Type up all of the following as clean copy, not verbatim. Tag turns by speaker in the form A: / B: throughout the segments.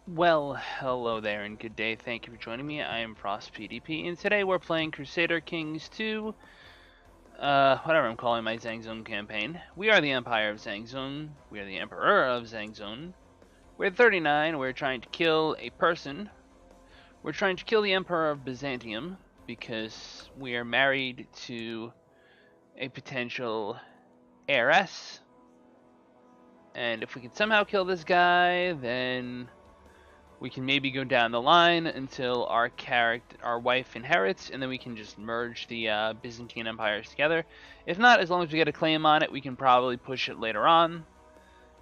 A: Well, hello there and good day. Thank you for joining me. I am Frost PDP, and today we're playing Crusader Kings 2, whatever I'm calling my ZhangZhung campaign. We are the Empire of ZhangZhung. We are the Emperor of ZhangZhung. We're 39. We're trying to kill a person. We're trying to kill the Emperor of Byzantium because we are married to a potential heiress. And if we can somehow kill this guy, then we can maybe go down the line until our wife inherits, and then we can just merge the Byzantine empires together. If not, as long as we get a claim on it, we can probably push it later on.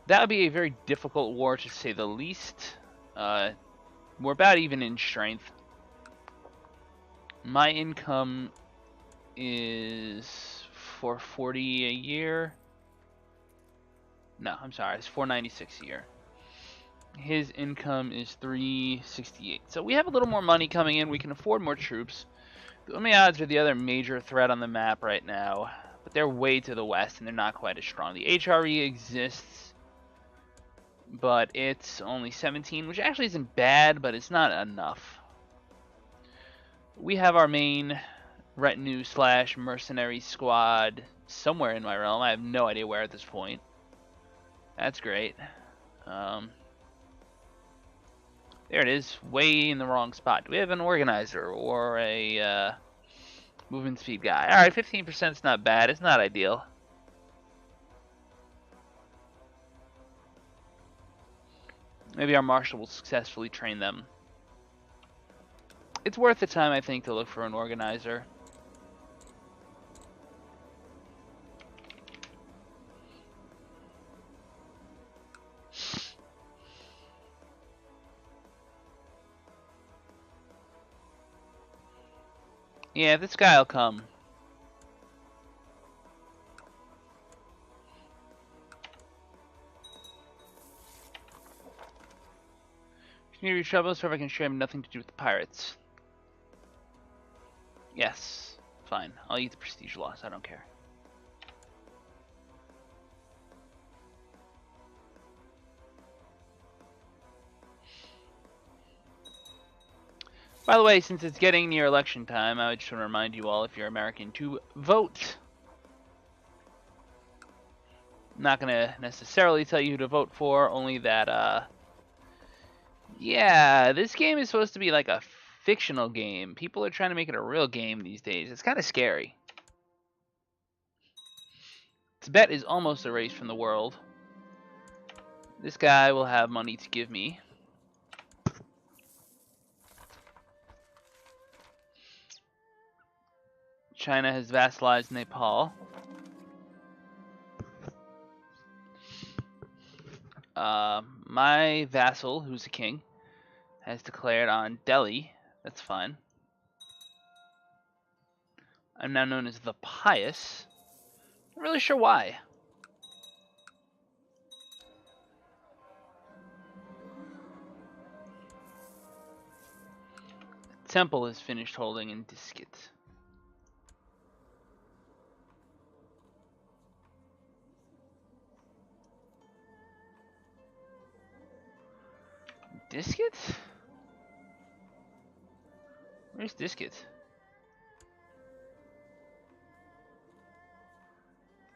A: That would be a very difficult war, to say the least. We're about even in strength. My income is 440 a year. No, I'm sorry, it's 496 a year. His income is 368. So we have a little more money coming in. We can afford more troops. The Umayyads are the other major threat on the map right now, but they're way to the west and they're not quite as strong. The HRE exists, but it's only 17, which actually isn't bad, but it's not enough. We have our main retinue slash mercenary squad somewhere in my realm. I have no idea where at this point. That's great. There it is, way in the wrong spot. Do we have an organizer or a movement speed guy? Alright, 15% is not bad. It's not ideal. Maybe our marshal will successfully train them. It's worth the time, I think, to look for an organizer. Yeah, this guy will come. Community trouble, so if I can show him nothing to do with the pirates. Yes, fine. I'll eat the prestige loss. I don't care. By the way, since it's getting near election time, I just want to remind you all, if you're American, to vote. I'm not going to necessarily tell you who to vote for, only that, yeah, this game is supposed to be like a fictional game. People are trying to make it a real game these days. It's kind of scary. Tibet is almost erased from the world. This guy will have money to give me. China has vassalized Nepal. My vassal, who's a king, has declared on Delhi. That's fine. I'm now known as the Pious. Not really sure why. Temple is finished holding in Disket. Disket? Where's Disket?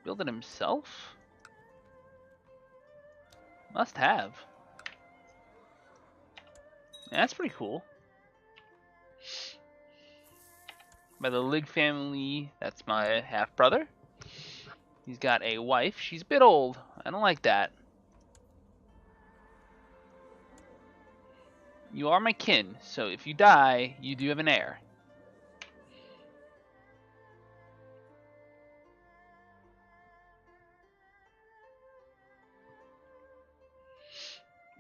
A: Build it himself? Must have. Yeah, that's pretty cool. By the Lig family, that's my half-brother. He's got a wife. She's a bit old. I don't like that. You are my kin, so if you die, you do have an heir.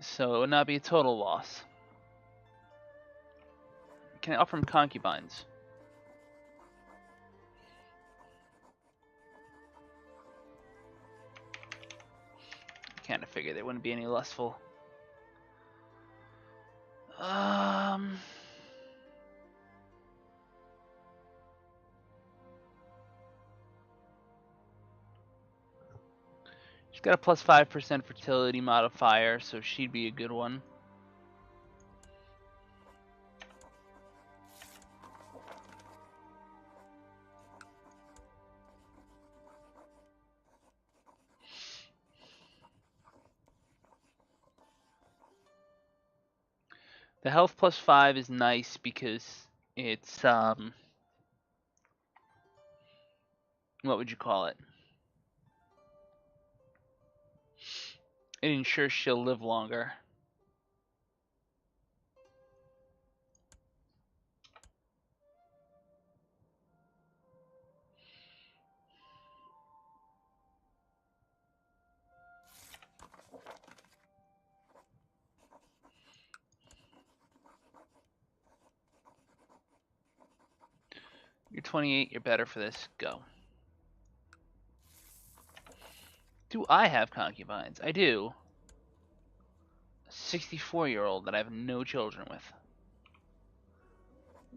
A: So it would not be a total loss. Can I offer him concubines? Kind of figured there wouldn't be any lustful. She's got a plus 5% fertility modifier, so she'd be a good one. The health plus 5 is nice because it's, what would you call it? It ensures she'll live longer. You're 28, you're better for this. Go. Do I have concubines? I do. A 64-year-old that I have no children with.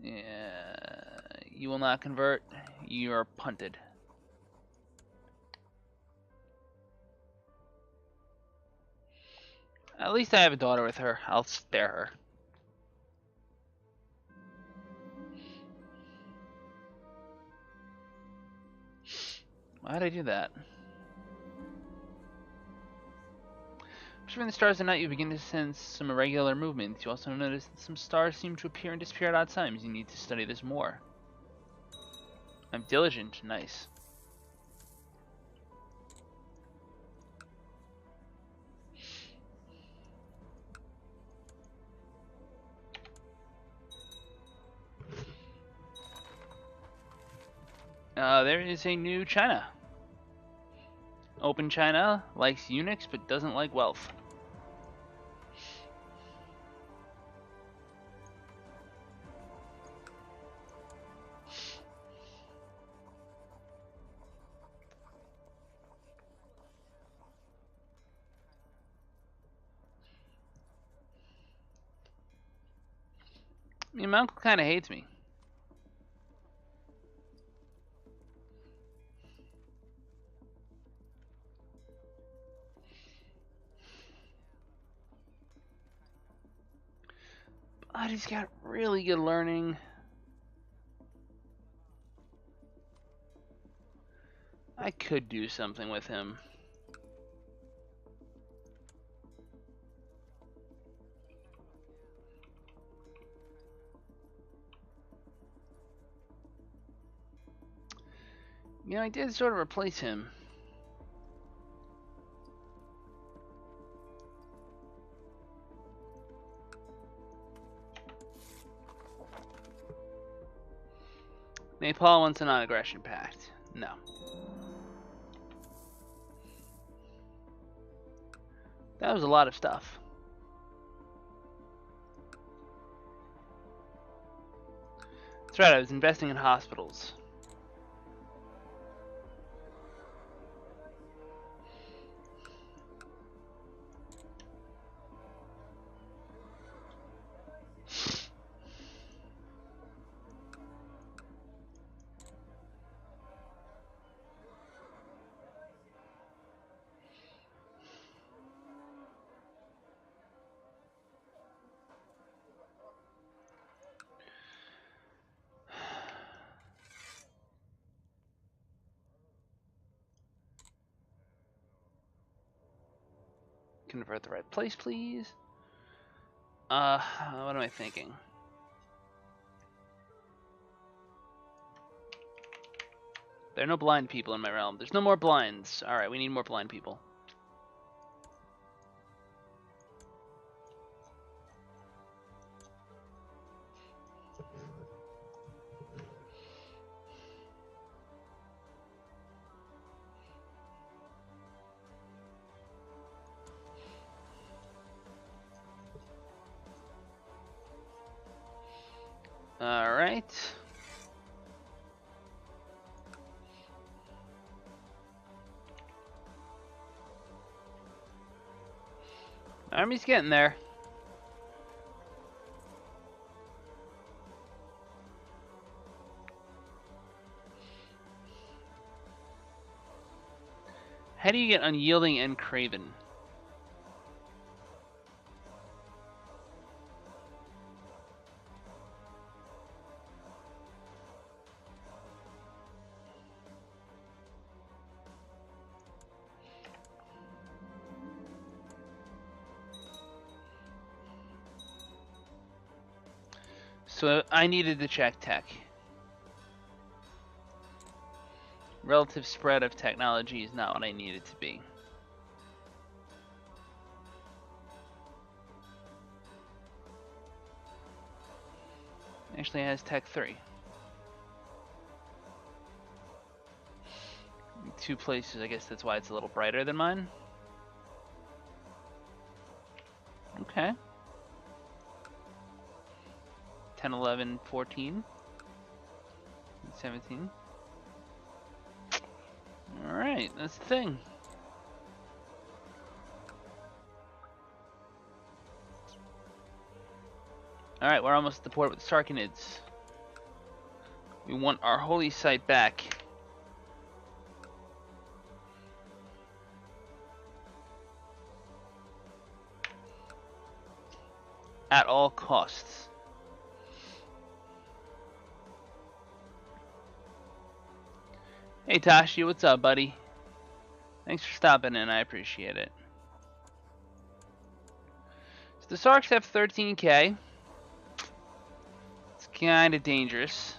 A: Yeah, you will not convert. You're punted. At least I have a daughter with her. I'll spare her. Why'd I do that? Observing the stars at night, you begin to sense some irregular movements. You also notice that some stars seem to appear and disappear at odd times. You need to study this more. I'm diligent. Nice. There is a new China. Open China likes eunuchs but doesn't like wealth. I mean, my uncle kind of hates me. But he's got really good learning. I could do something with him. You know, I did sort of replace him. Nepal wants a non-aggression pact. No. That was a lot of stuff. That's right, I was investing in hospitals. Convert the right place, please. What am I thinking? There are no blind people in my realm. There's no more blinds. Alright, we need more blind people. Alright. Army's getting there. How do you get unyielding and craven? So I needed to check tech. Relative spread of technology is not what I need it to be. Actually, it has tech 3. 2 places, I guess that's why it's a little brighter than mine. Okay. 10, 11, 14, 17. Alright, that's the thing. Alright, we're almost at the port with the Sarkanids. We want our holy site back. At all costs. Hey Tashi, what's up, buddy? Thanks for stopping in, I appreciate it. So the Sarks have 13k. It's kinda dangerous.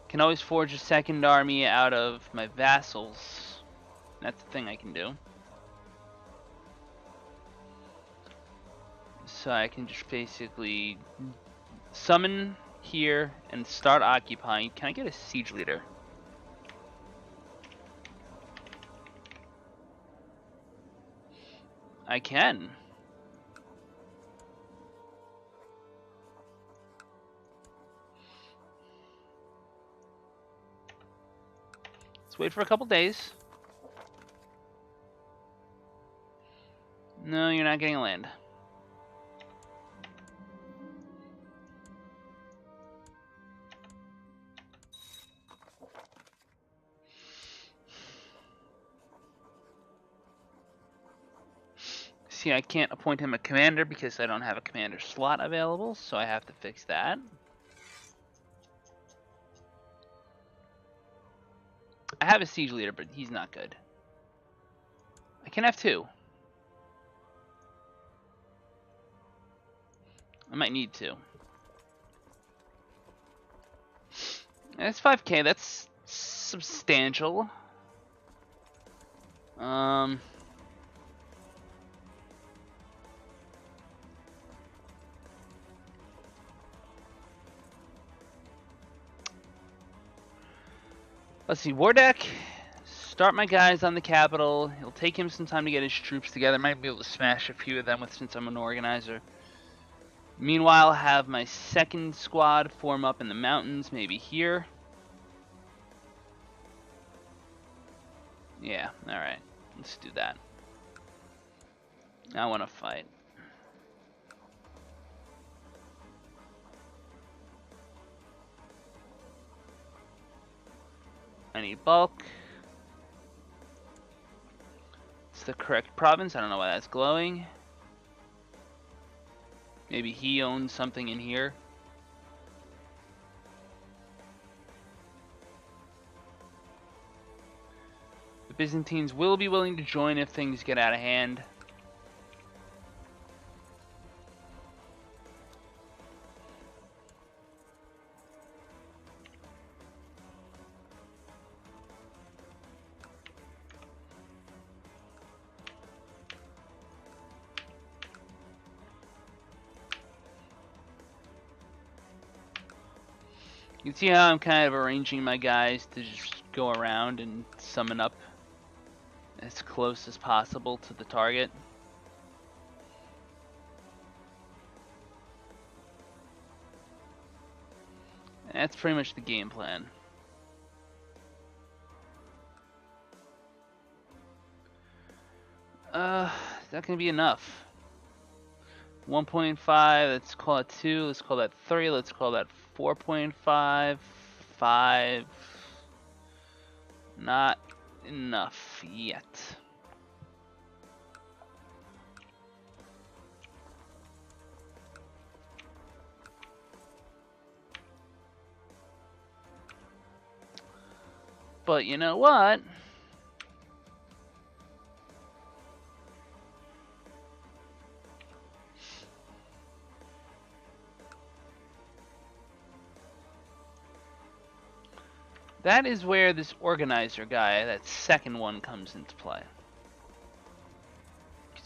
A: Can always forge a second army out of my vassals. That's the thing I can do. So I can just basically summon here and start occupying. Can I get a siege leader? I can. Let's wait for a couple days. No, you're not getting land. See, I can't appoint him a commander because I don't have a commander slot available, so I have to fix that. I have a siege leader, but he's not good. I can have 2. I might need 2. That's 5k, that's substantial. Let's see, war deck. Start my guys on the capital. It'll take him some time to get his troops together. Might be able to smash a few of them since I'm an organizer. Meanwhile, have my second squad form up in the mountains, maybe here. Yeah, alright. Let's do that. I want to fight. I need bulk. It's the correct province. I don't know why that's glowing. Maybe he owns something in here. The Byzantines will be willing to join if things get out of hand. You can see how I'm kind of arranging my guys to just go around and summon up as close as possible to the target. And that's pretty much the game plan. Is that gonna be enough? 1.5, let's call it 2, let's call that 3, let's call that 4.5, 5, not enough yet. But you know what? That is where this organizer guy, that second one, comes into play.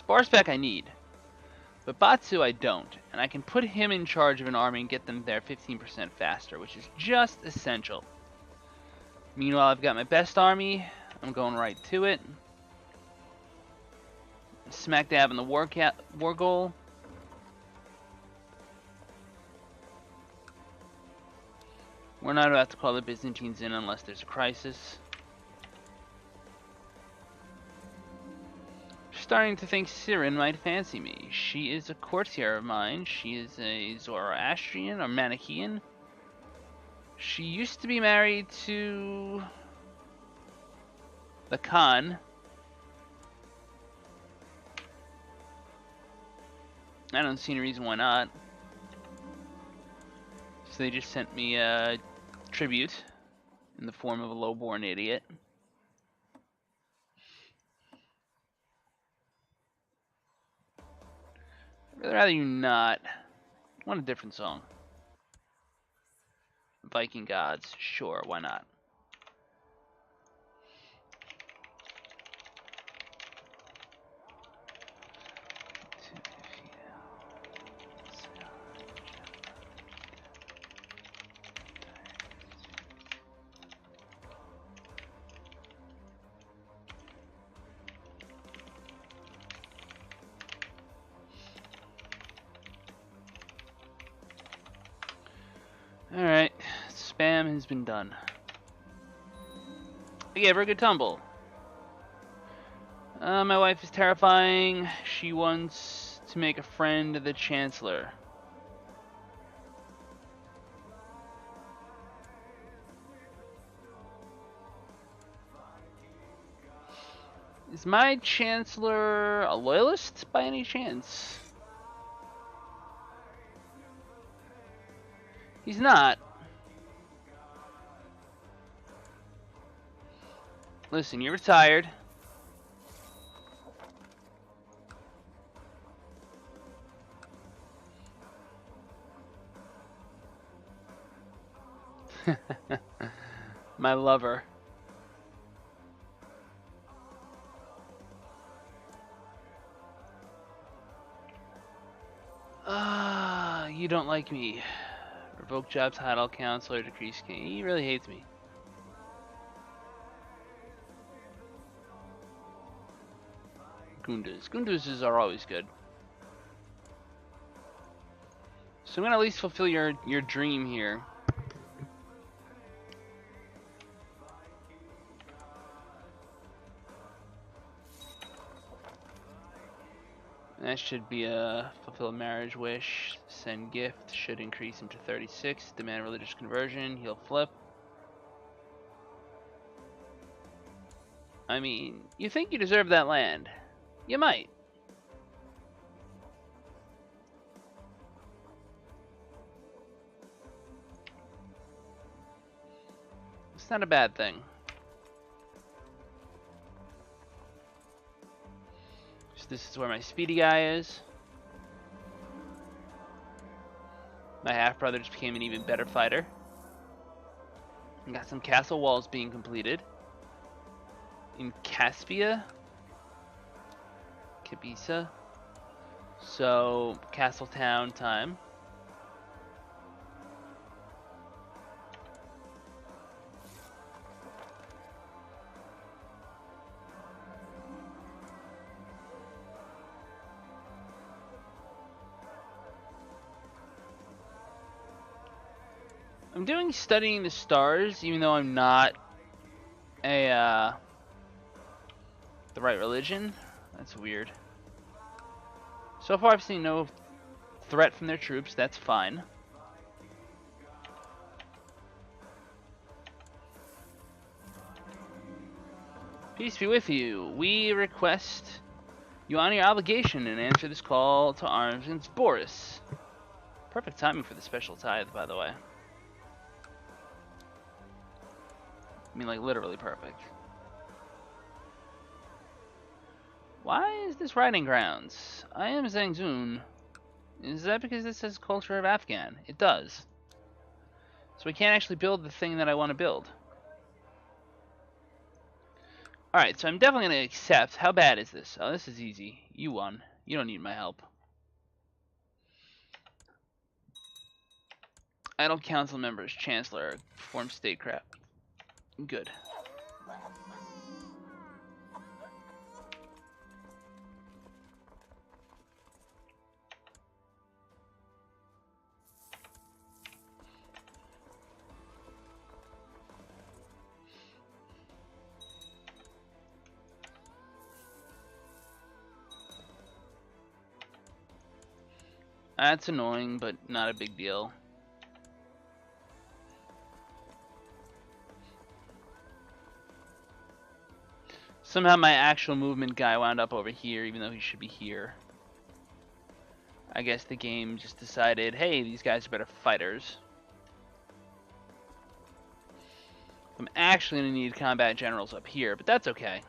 A: Barspec I need, but Batsu I don't, and I can put him in charge of an army and get them there 15% faster, which is just essential. Meanwhile, I've got my best army. I'm going right to it. Smack dab in the war goal. We're not about to call the Byzantines in unless there's a crisis. Starting to think Sirin might fancy me. She is a courtier of mine. She is a Zoroastrian or Manichaean. She used to be married to the Khan. I don't see any reason why not. So they just sent me a tribute in the form of a low-born idiot. I'd rather you not. I want a different song. Viking Gods. Sure, why not? Alright, spam has been done. I gave her a good tumble. My wife is terrifying. She wants to make a friend of the Chancellor. Is my Chancellor a loyalist by any chance? He's not. Listen, you're retired. My lover. You don't like me. Revoke job title, counselor, decrease king. He really hates me. Gundas. Gundas are always good. So I'm gonna at least fulfill your dream here. That should be a fulfill a marriage wish. Send gift should increase him to 36. Demand religious conversion. He'll flip. I mean, you think you deserve that land? You might. It's not a bad thing. So this is where my speedy guy is. My half-brother just became an even better fighter. And got some castle walls being completed. In Caspia. Kabisa. So, castle town time. I'm doing studying the stars, even though I'm not a the right religion. That's weird. So far I've seen no threat from their troops, that's fine. Peace be with you. We request you honor your obligation and answer this call to arms against Boris. Perfect timing for the special tithe, by the way. I mean, like, literally perfect. Why is this writing grounds? I am ZhangZhung. Is that because this says culture of Afghan? It does. So we can't actually build the thing that I want to build. Alright, so I'm definitely going to accept. How bad is this? Oh, this is easy. You won. You don't need my help. Idle council members, chancellor, perform statecraft. Good. That's annoying, but not a big deal. Somehow my actual movement guy wound up over here, even though he should be here. I guess the game just decided, hey, these guys are better fighters. I'm actually going to need combat generals up here, but that's okay.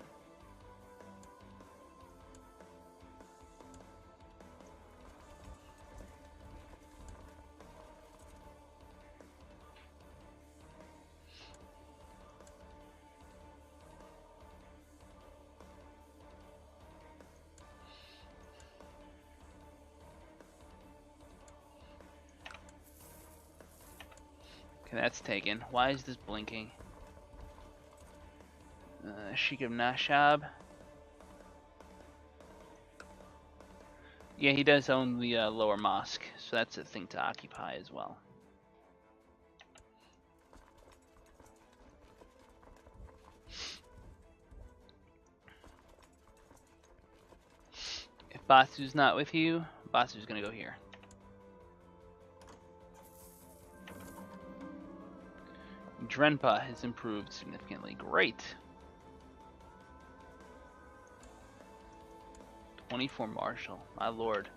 A: Okay, that's taken. Why is this blinking? Sheikh of Nashab. Yeah, he does own the lower mosque, so that's a thing to occupy as well. If Basu's not with you, Basu's gonna go here. Drenpa has improved significantly. Great. 24 Marshal. My lord.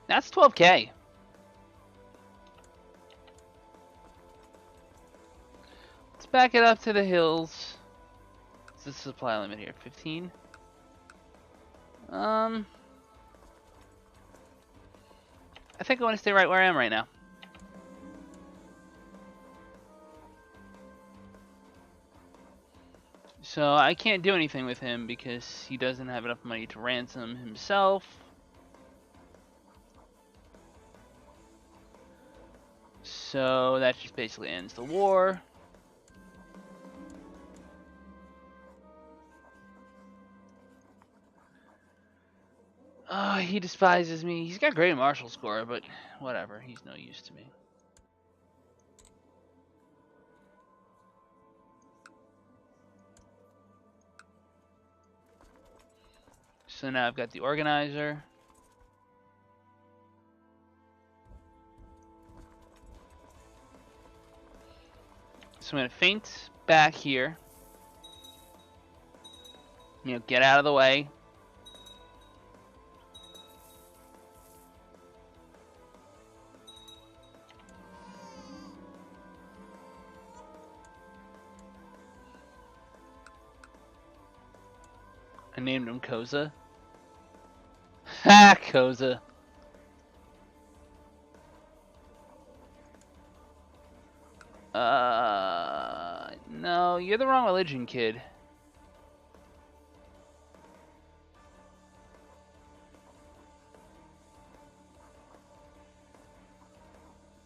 A: That's 12k. Let's back it up to the hills. What's the supply limit here? 15? I think I want to stay right where I am right now. So I can't do anything with him because he doesn't have enough money to ransom himself. So that just basically ends the war. He despises me. He's got great martial score, but whatever. He's no use to me. So now I've got the organizer. So I'm going to feint back here. You know, get out of the way. I named him Koza. Ha, Koza. No, you're the wrong religion, kid.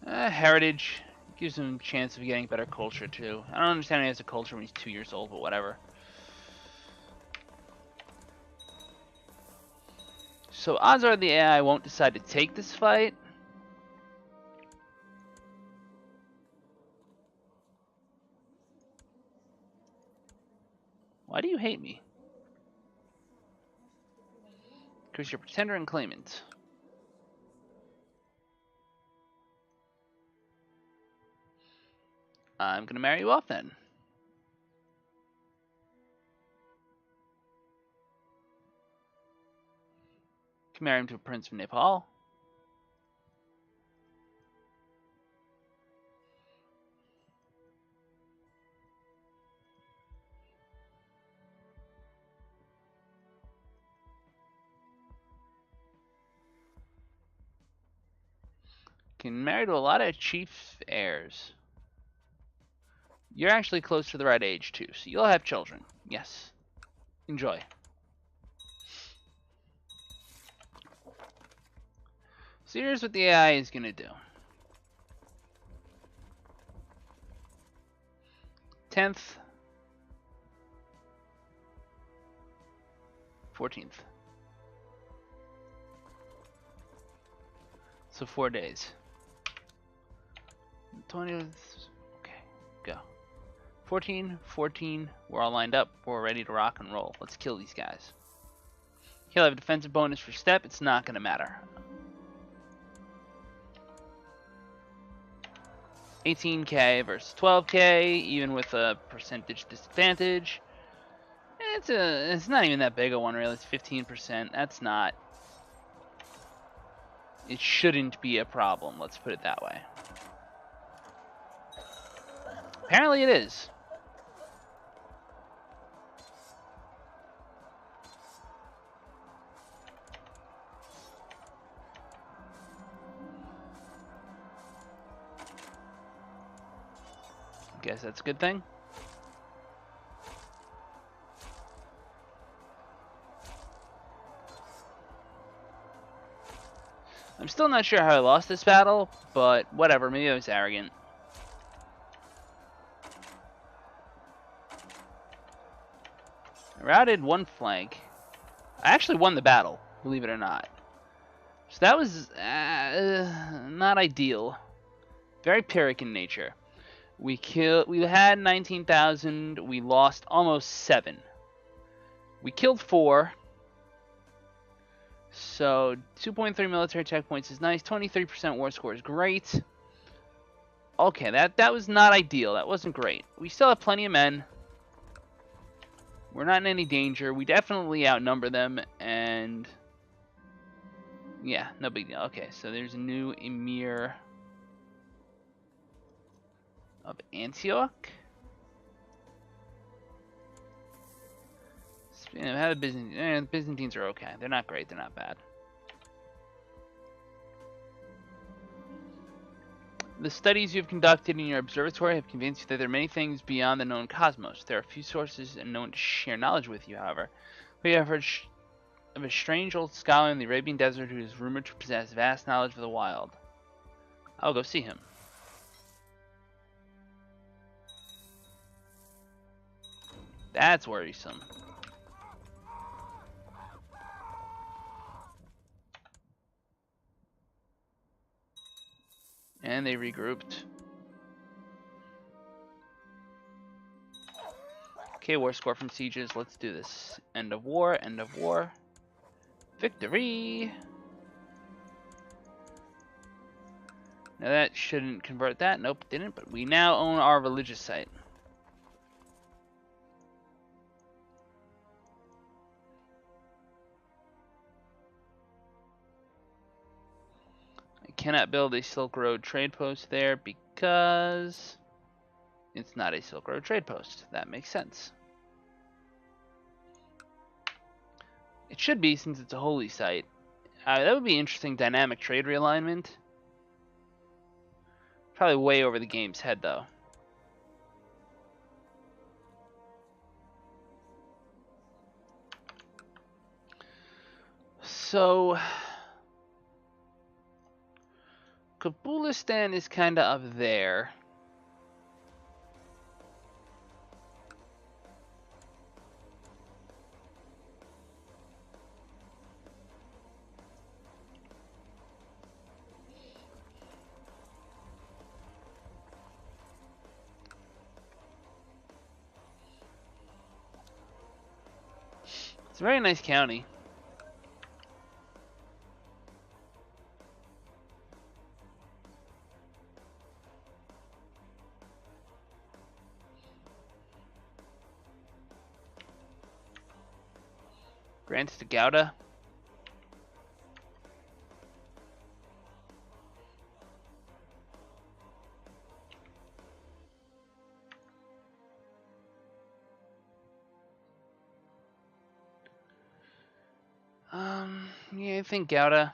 A: Heritage gives him a chance of getting better culture, too. I don't understand how he has a culture when he's 2 years old, but whatever. So odds are the AI won't decide to take this fight. Why do you hate me? Because you're pretender and claimant. I'm gonna marry you off then. Can marry him to a prince of Nepal. Can marry to a lot of chief heirs. You're actually close to the right age, too, so you'll have children. Yes. Enjoy. So here's what the AI is going to do. 10th. 14th. So 4 days. 20th. Okay, go. 14, 14. We're all lined up. We're ready to rock and roll. Let's kill these guys. He'll have a defensive bonus for step. It's not going to matter. 18k versus 12k, even with a percentage disadvantage. It's not even that big a one, really. It's 15%. That's not. It shouldn't be a problem. Let's put it that way. Apparently, it is. Guess that's a good thing. I'm still not sure how I lost this battle, but whatever. Maybe I was arrogant. I routed one flank. I actually won the battle, believe it or not. So that was not ideal. Very Pyrrhic in nature. We had 19,000. We lost almost 7. We killed 4. So 2.3 military checkpoints is nice. 23% war score is great. Okay, that was not ideal. That wasn't great. We still have plenty of men. We're not in any danger. We definitely outnumber them, and yeah, no big deal. Okay, so there's a new emir of Antioch. How the Byzantines are okay. They're not great. They're not bad. The studies you've conducted in your observatory have convinced you that there are many things beyond the known cosmos. There are few sources and no one to share knowledge with you, however. We have heard of a strange old scholar in the Arabian desert who is rumored to possess vast knowledge of the wild. I'll go see him. That's worrisome. And they regrouped. Okay, war score from sieges. Let's do this. End of war, end of war. Victory! Now that shouldn't convert that. Nope, didn't. But we now own our religious site. I cannot build a Silk Road trade post there because it's not a Silk Road trade post. That makes sense. It should be, since it's a holy site. That would be interesting dynamic trade realignment. Probably way over the game's head, though. So Kabulistan is kind of up there. It's a very nice county. Grants to Gouda. Yeah, I think Gouda.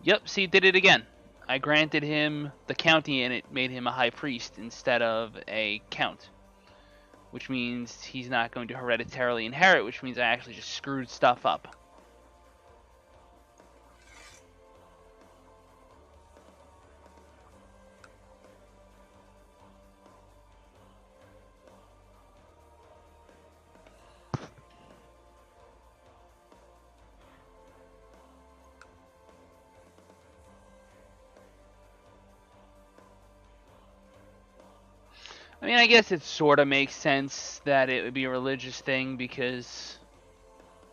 A: Yep, see, did it again. I granted him the county and it made him a high priest instead of a count. Which means he's not going to hereditarily inherit, which means I actually just screwed stuff up. I mean, I guess it sort of makes sense that it would be a religious thing because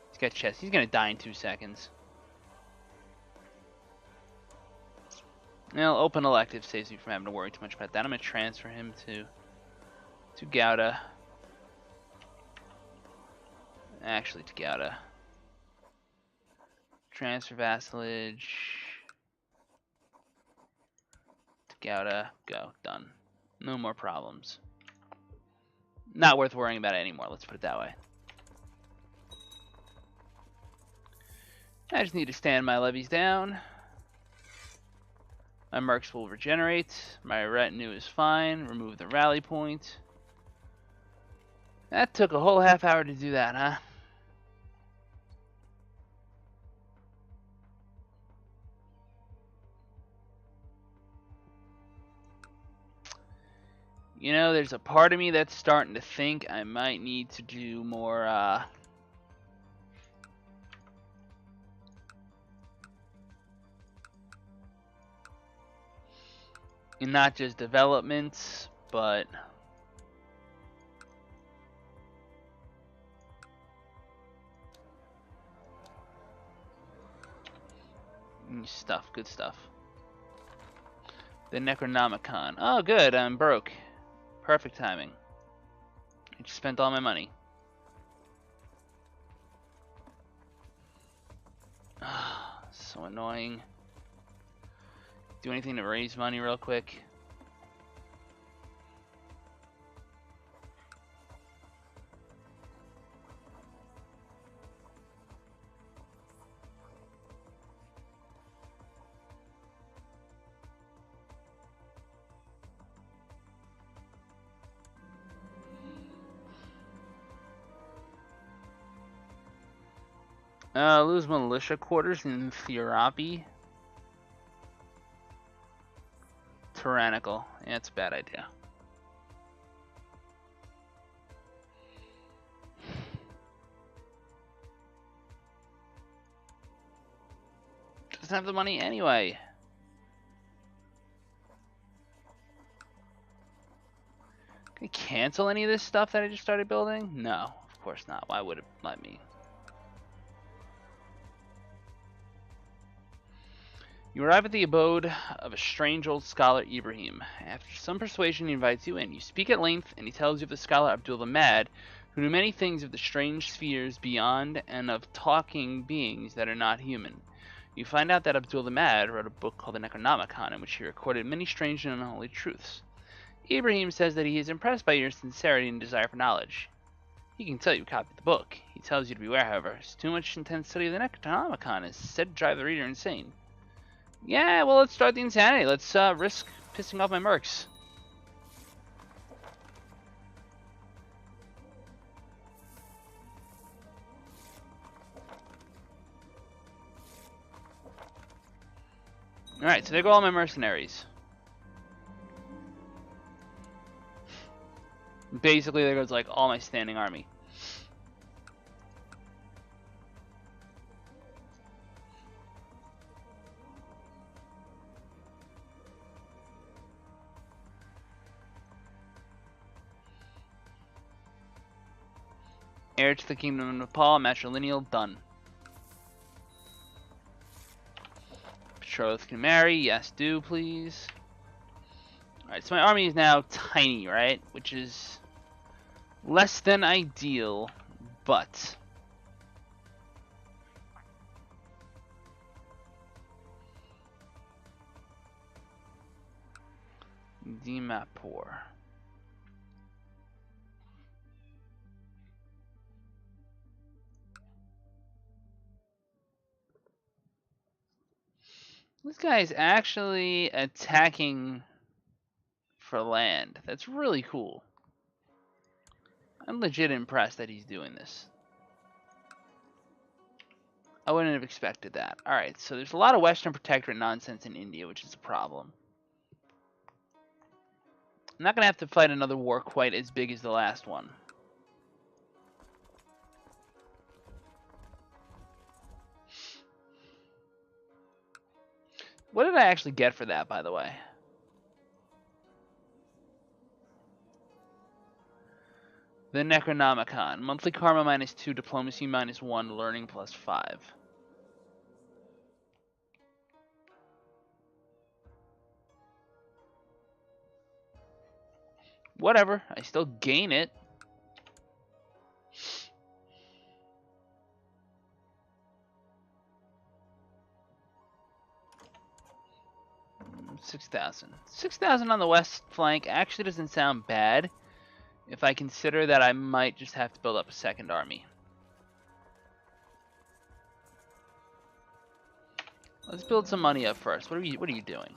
A: he's got chest. He's going to die in 2 seconds. Well, open elective saves me from having to worry too much about that. I'm going to transfer him to Gouda. Actually, to Gouda. Transfer vassalage. To Gouda. Go. Done. No more problems. Not worth worrying about it anymore, let's put it that way. I just need to stand my levies down. My mercs will regenerate. My retinue is fine. Remove the rally point. That took a whole half hour to do that, huh? You know, there's a part of me that's starting to think I might need to do more, not just developments, but stuff, good stuff. The Necronomicon. Oh, good, I'm broke. Perfect timing. I just spent all my money. So annoying. Do anything to raise money real quick. Lose militia quarters in Therapy. Tyrannical. Yeah, it's a bad idea. Doesn't have the money anyway. Can I cancel any of this stuff that I just started building? No, of course not. Why would it let me? You arrive at the abode of a strange old scholar, Ibrahim. After some persuasion, he invites you in. You speak at length, and he tells you of the scholar Abdul the Mad, who knew many things of the strange spheres beyond and of talking beings that are not human. You find out that Abdul the Mad wrote a book called the Necronomicon, in which he recorded many strange and unholy truths. Ibrahim says that he is impressed by your sincerity and desire for knowledge. He can tell you copied the book. He tells you to beware, however, as too much intense study of the Necronomicon is said to drive the reader insane. Yeah, well, let's start the insanity. Let's risk pissing off my mercs. Alright, so there go all my mercenaries. Basically, there goes like all my standing army. Heir to the Kingdom of Nepal, matrilineal, done. Betrothed can marry, yes, do please. Alright, so my army is now tiny, right? Which is less than ideal, but Dimapur. This guy is actually attacking for land. That's really cool. I'm legit impressed that he's doing this. I wouldn't have expected that. Alright, so there's a lot of Western Protectorate nonsense in India, which is a problem. I'm not going to have to fight another war quite as big as the last one. What did I actually get for that, by the way? The Necronomicon. Monthly Karma -2, Diplomacy -1, Learning +5. Whatever, I still gain it. $6,000 on the west flank actually doesn't sound bad if I consider that I might just have to build up a second army. Let's build some money up first. What are you doing?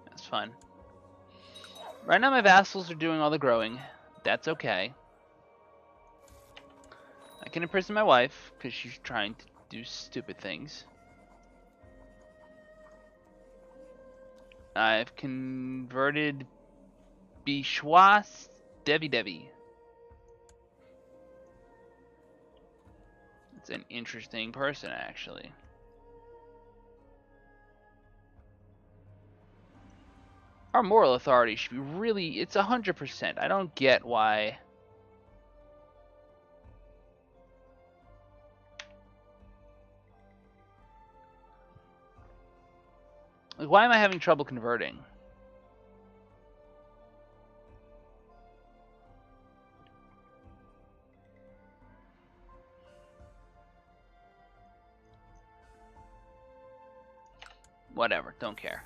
A: That's fine. Right now my vassals are doing all the growing. That's okay. I can imprison my wife because she's trying to do stupid things. I've converted Bishwas Devi. It's an interesting person, actually. Our moral authority should be really... It's 100%. I don't get why... Like, why am I having trouble converting? Whatever, don't care.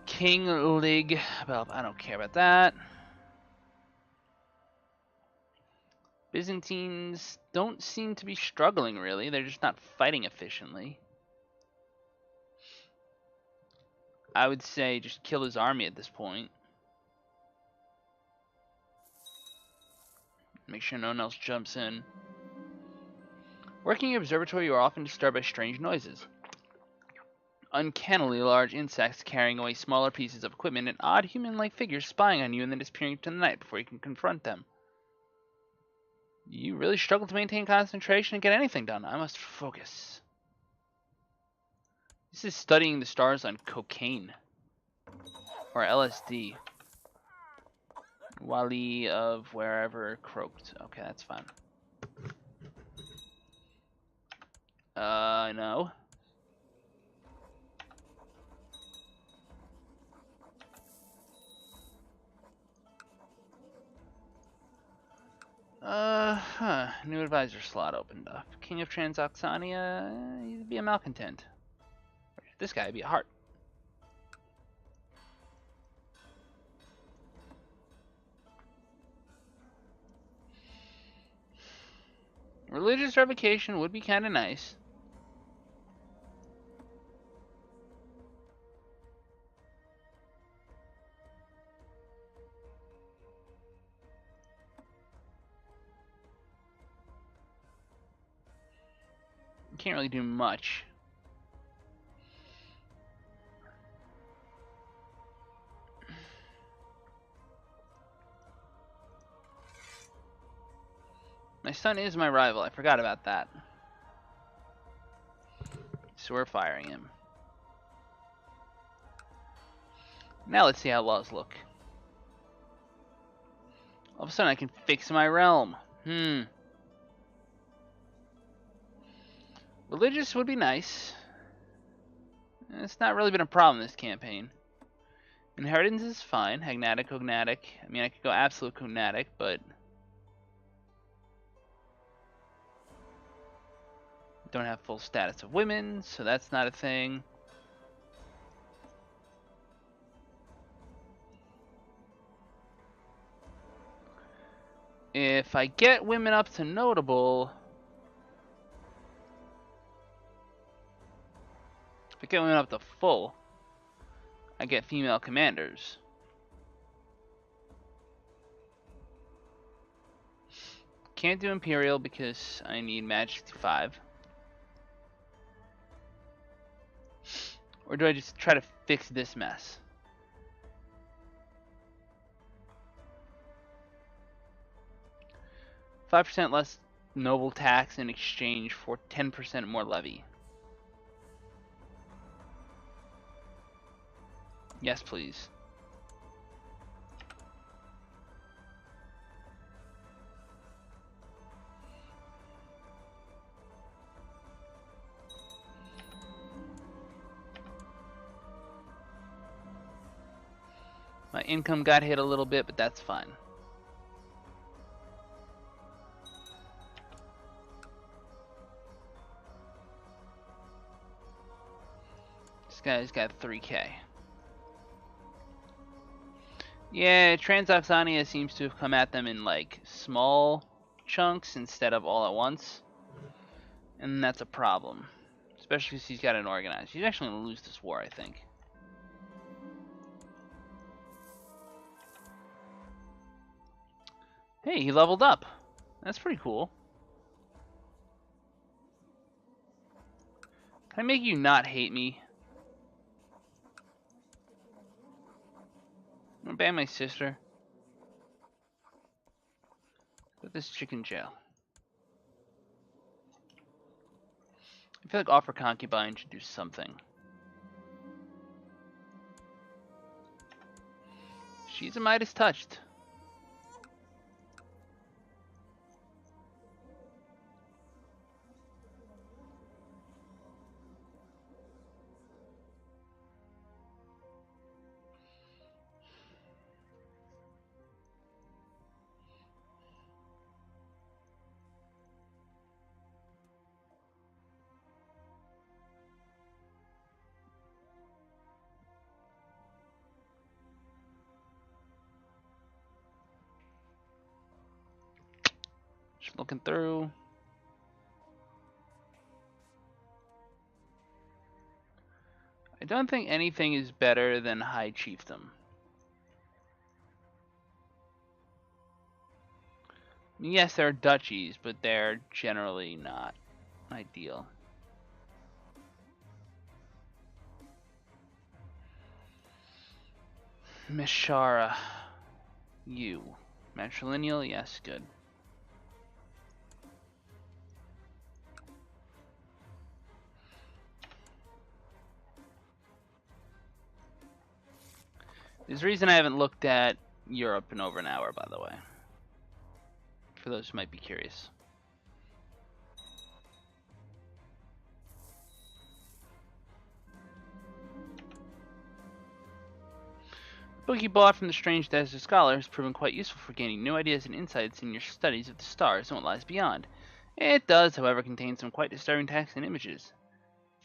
A: King League. Well, I don't care about that. Byzantines don't seem to be struggling, really. They're just not fighting efficiently. I would say just kill his army at this point. Make sure no one else jumps in. Working in observatory, you are often disturbed by strange noises. Uncannily large insects carrying away smaller pieces of equipment and odd human-like figures spying on you and then disappearing into the night before you can confront them. You really struggle to maintain concentration and get anything done. I must focus. This is studying the stars on cocaine. Or LSD. Wali of wherever croaked. Okay, that's fine. No. New advisor slot opened up. King of Transoxania, he'd be a malcontent. This guy would be a heart. Religious revocation would be kind of nice. Can't really do much. My son is my rival. I forgot about that. So we're firing him. Now let's see how laws look. All of a sudden I can fix my realm. Religious would be nice. It's not really been a problem this campaign. Inheritance is fine. Hagnatic, Cognatic. I mean, I could go absolute Cognatic, but... Don't have full status of women, so that's not a thing. If I get women up to notable, if I get women up to full, I get female commanders. Can't do Imperial because I need Majesty 5. Or do I just try to fix this mess? $5% less noble tax in exchange for 10% more levy. Yes, please. My income got hit a little bit, but that's fine. This guy's got 3K. Yeah, Transoxania seems to have come at them in like small chunks instead of all at once. And that's a problem. Especially because he's got it organized. He's actually going to lose this war, I think. Hey, he leveled up. That's pretty cool. Can I make you not hate me? I'm gonna ban my sister. Put this chick in jail. I feel like offer concubine should do something. She's a Midas touched. Just looking through. I don't think anything is better than High Chiefdom. I mean, yes, there are duchies, but they're generally not ideal. Mishara. You. Matrilineal? Yes, good. There's a reason I haven't looked at Europe in over an hour, by the way. For those who might be curious. The book you bought from the Strange Desert Scholar has proven quite useful for gaining new ideas and insights in your studies of the stars and what lies beyond. It does, however, contain some quite disturbing text and images.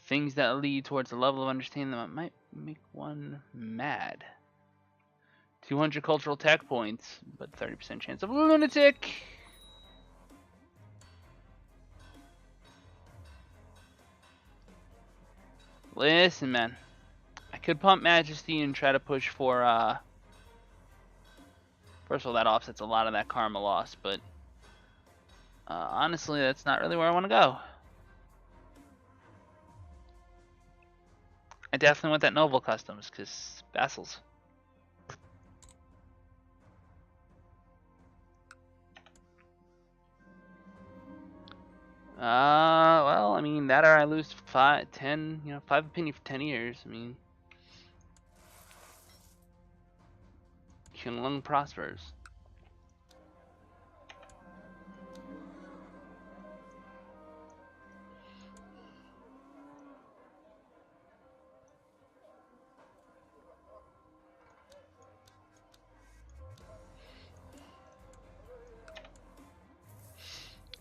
A: Things that lead towards a level of understanding that might make one mad. 200 cultural tech points, but 30% chance of lunatic. Listen, man. I could pump Majesty and try to push for, First of all, that offsets a lot of that karma loss, but honestly, that's not really where I want to go. I definitely want that noble customs, because vassals. Well, I mean, that or I lose 5 opinion for 10 years. I mean, Qinglong prospers.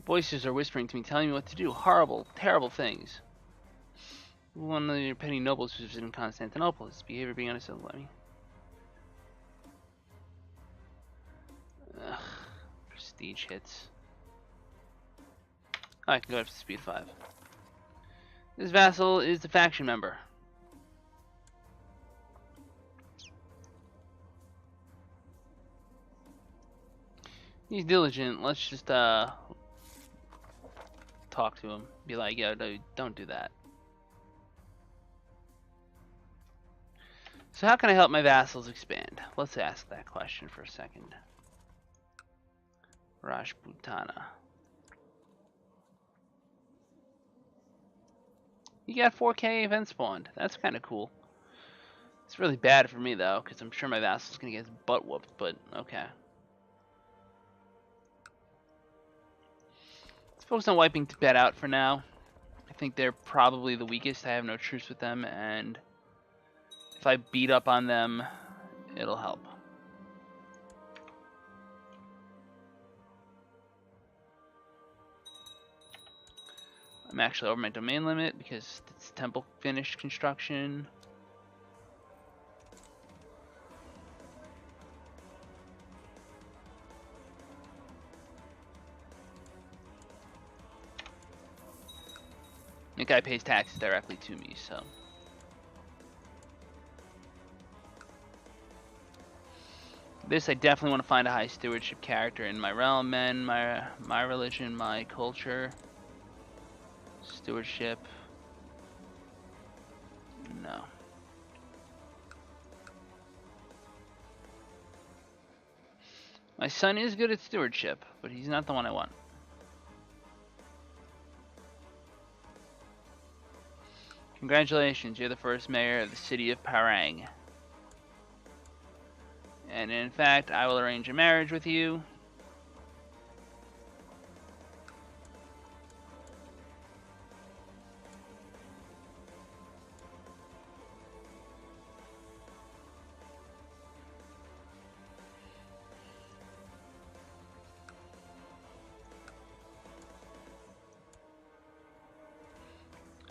A: Voices are whispering to me, telling me what to do. Horrible, terrible things. One of your petty nobles who's visiting Constantinople. His behavior being unacceptable. I mean, ugh, prestige hits. Oh, I can go up to speed 5. This vassal is the faction member. He's diligent. Let's just talk to him. Be like, yo, no, don't do that. So how can I help my vassals expand? Let's ask that question for a second. Rajputana. You got 4K event spawned. That's kind of cool. It's really bad for me though, because I'm sure my vassal's gonna get his butt whooped. But okay. Let's focus on wiping Tibet out for now. I think they're probably the weakest. I have no truce with them, and if I beat up on them, it'll help. I'm actually over my domain limit because it's temple finished construction. The guy pays taxes directly to me, so. This, I definitely want to find a high stewardship character in my realm, men, my religion, my culture. Stewardship. No. My son is good at stewardship, but he's not the one I want. Congratulations, you're the first mayor of the city of Parang. And in fact, I will arrange a marriage with you.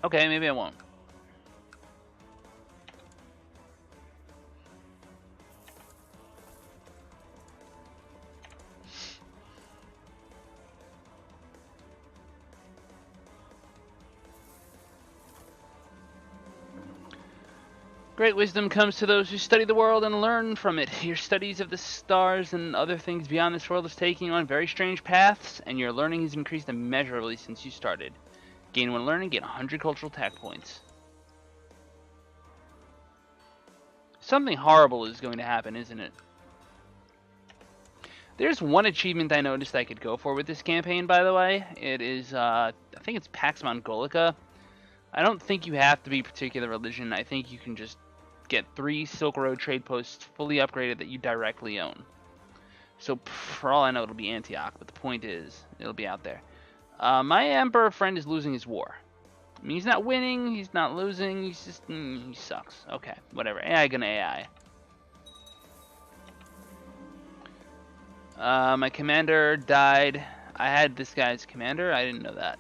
A: Okay, maybe I won't. Great wisdom comes to those who study the world and learn from it. Your studies of the stars and other things beyond this world is taking you on very strange paths, and your learning has increased immeasurably since you started. Gain 1 learning, get 100 cultural tech points. Something horrible is going to happen, isn't it? There's one achievement I noticed I could go for with this campaign, by the way. It is, I think it's Pax Mongolica. I don't think you have to be a particular religion. I think you can just get 3 Silk Road trade posts fully upgraded that you directly own. So for all I know, it'll be Antioch, but the point is, it'll be out there. My emperor friend is losing his war. I mean, he's not winning, he's not losing, he's just, he sucks. Okay, whatever. AI gonna AI. My commander died. I had this guy's commander, I didn't know that.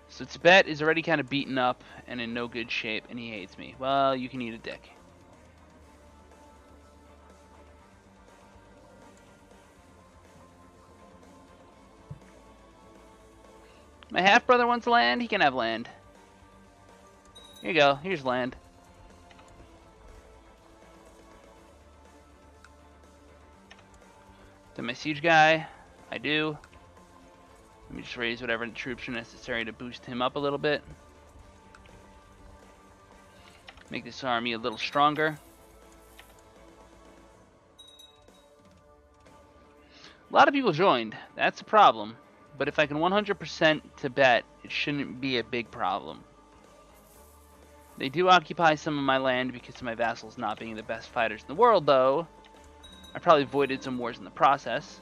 A: So Tibet is already kind of beaten up and in no good shape, and he hates me. Well, you can eat a dick. My half-brother wants land, he can have land. Here you go, here's land. To my siege guy, I do. Let me just raise whatever troops are necessary to boost him up a little bit. Make this army a little stronger. A lot of people joined, that's a problem. But if I can 100% Tibet, it shouldn't be a big problem. They do occupy some of my land because of my vassals not being the best fighters in the world, though. I probably avoided some wars in the process.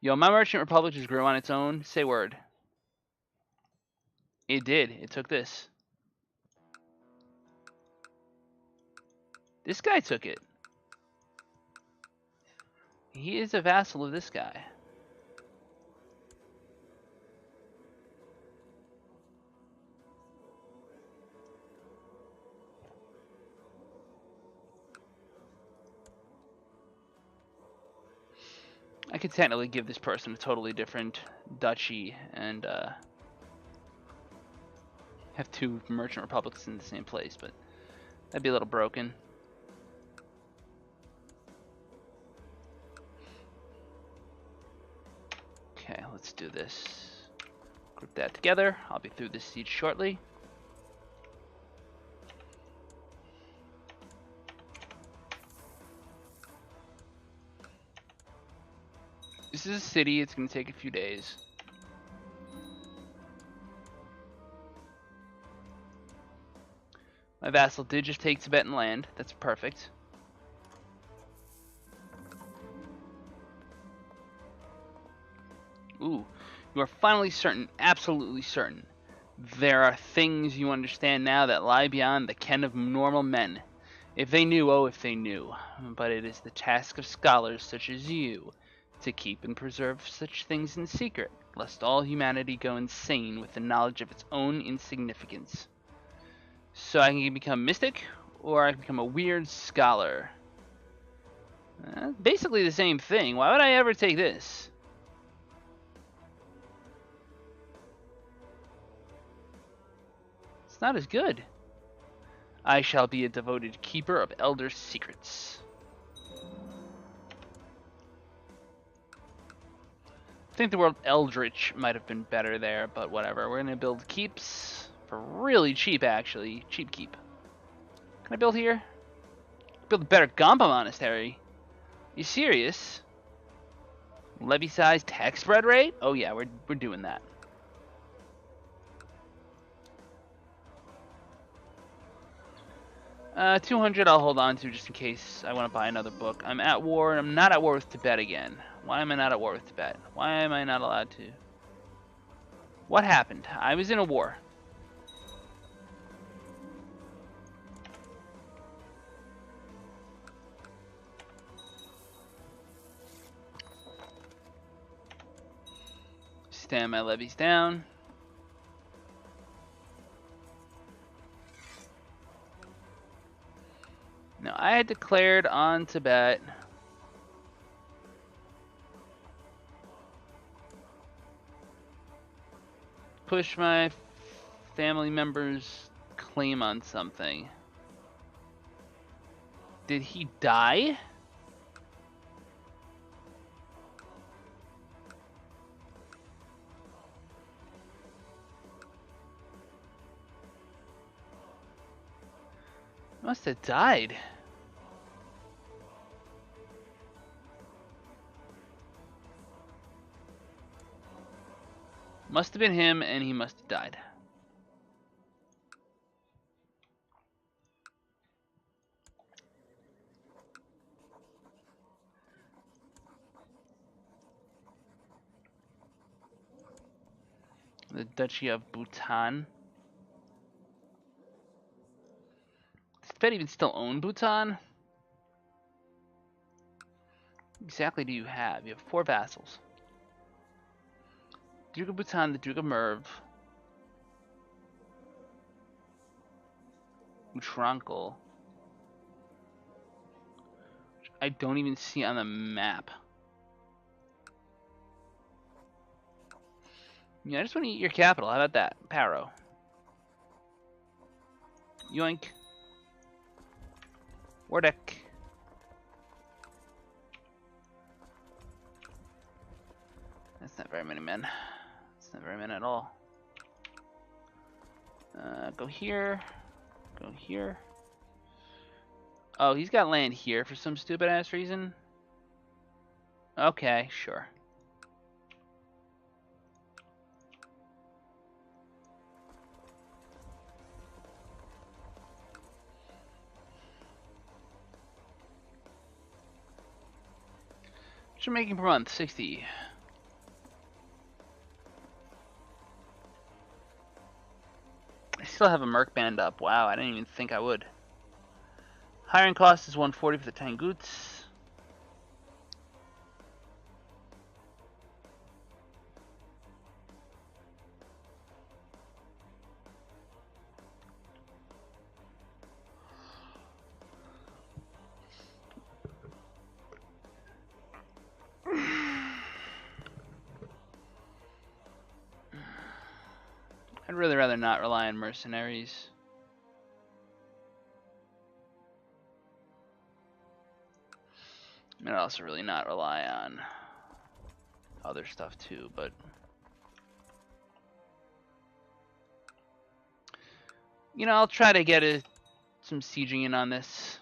A: Yo, my merchant republic just grew on its own. Say word. It did. It took this. This guy took it. He is a vassal of this guy. I could technically give this person a totally different duchy and have two merchant republics in the same place, but that'd be a little broken. Okay, let's do this. Group that together. I'll be through this siege shortly. This is a city. It's going to take a few days. My vassal did just take Tibetan land. That's perfect. Ooh, you are finally certain, absolutely certain. There are things you understand now that lie beyond the ken of normal men. If they knew, oh, if they knew. But it is the task of scholars such as you to keep and preserve such things in secret, lest all humanity go insane with the knowledge of its own insignificance. So I can become mystic, or I can become a weird scholar. Basically the same thing. Why would I ever take this? It's not as good. I shall be a devoted keeper of elder secrets. I think the word eldritch might have been better there, but whatever. We're gonna build keeps for really cheap, actually. Cheap keep. Can I build here? Build a better Gompa monastery. You serious? Levy size, tax spread rate? Oh yeah, we're doing that. Uh, 200 I'll hold on to just in case I want to buy another book. I'm at war, and I'm not at war with Tibet again. Why am I not at war with Tibet? Why am I not allowed to? What happened? I was in a war. Stand my levies down. Now, I had declared on Tibet. Push my family member's claim on something. Did he die? Must have died. Must have been him, and he must have died. The Duchy of Bhutan. Does Tibet even still own Bhutan? What exactly do you have? You have 4 vassals. Duke of Bhutan, the Duke of Merv. Utrankal. Which I don't even see on the map. Yeah, I just want to eat your capital. How about that? Paro. Yoink. Wardek. That's not very many men. That's not very many at all. Go here. Go here. Oh, he's got land here for some stupid ass reason. Okay, sure. What you're making per month? 60. I still have a merc band up. Wow, I didn't even think I would. Hiring cost is 140 for the Tanguts. I'd really rather not rely on mercenaries. I'd also really not rely on other stuff too, but you know, I'll try to get some sieging in on this.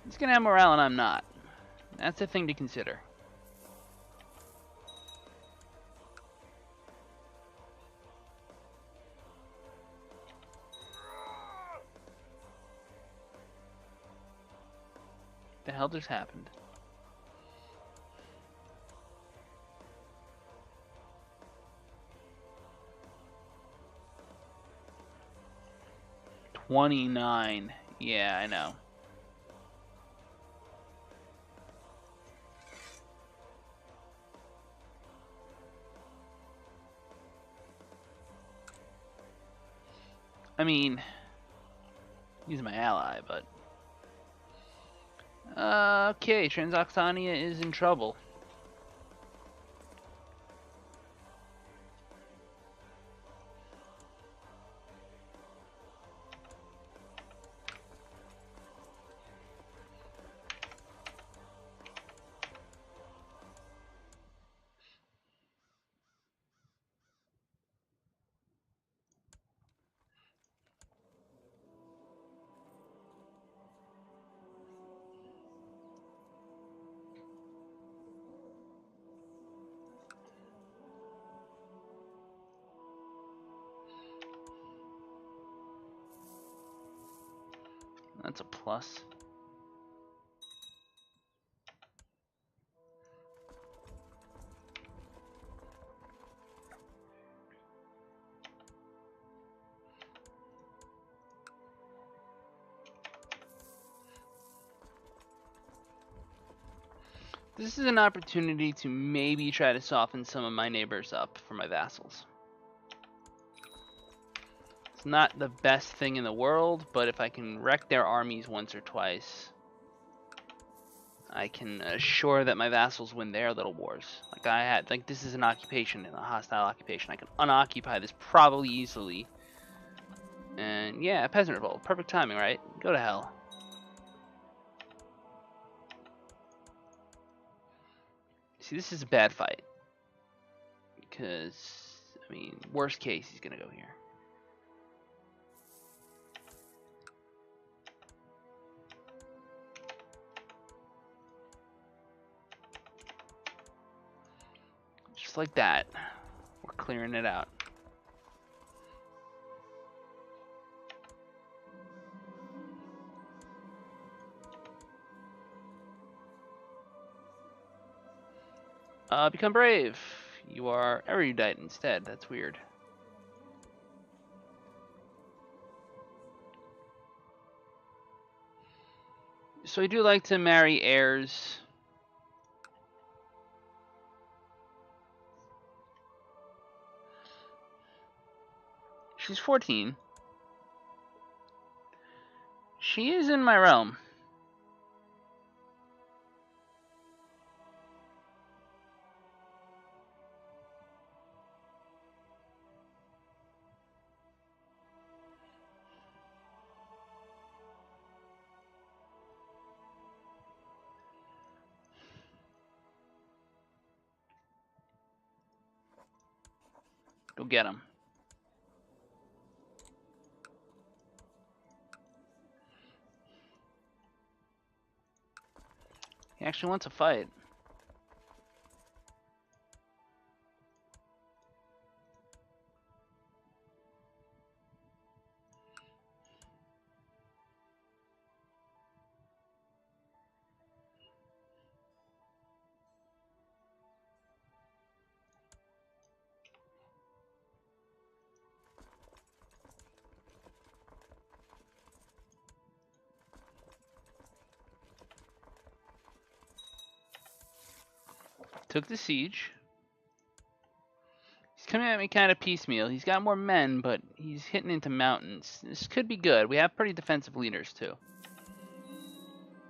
A: He's gonna have morale and I'm not. That's a thing to consider. The hell just happened? $29. Yeah, I know. I mean, he's my ally, but okay, Transoxania is in trouble. That's a plus. This is an opportunity to maybe try to soften some of my neighbors up for my vassals. It's not the best thing in the world, but if I can wreck their armies once or twice, I can assure that my vassals win their little wars. Like this is an occupation, a hostile occupation. I can unoccupy this probably easily. And yeah, a peasant revolt. Perfect timing, right? Go to hell. See, this is a bad fight. Because, I mean, worst case, he's going to go here. Just like that. We're clearing it out. Become brave. You are erudite instead. That's weird. So I do like to marry heirs. She's 14. She is in my realm. Go get him. He actually wants a fight. Took the siege. He's coming at me kind of piecemeal. He's got more men, but he's hitting into mountains. This could be good. We have pretty defensive leaders, too.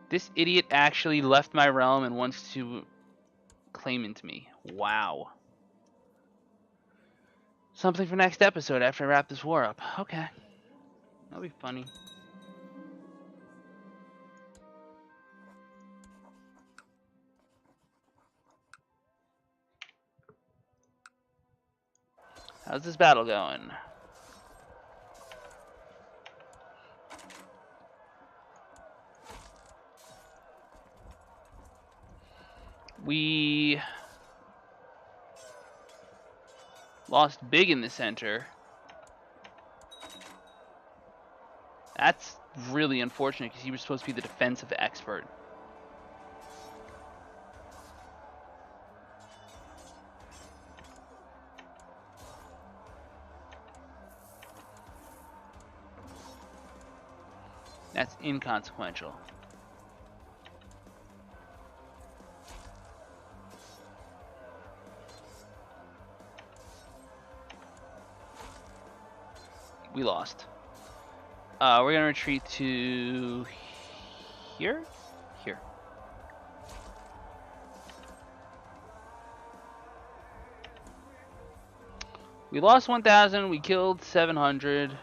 A: This idiot actually left my realm and wants to claim into me. Wow. Something for next episode after I wrap this war up. Okay. That'll be funny. How's this battle going? We lost big in the center. That's really unfortunate because he was supposed to be the defensive expert. That's inconsequential. We lost. We're gonna retreat to here? Here. We lost 1,000, we killed 700.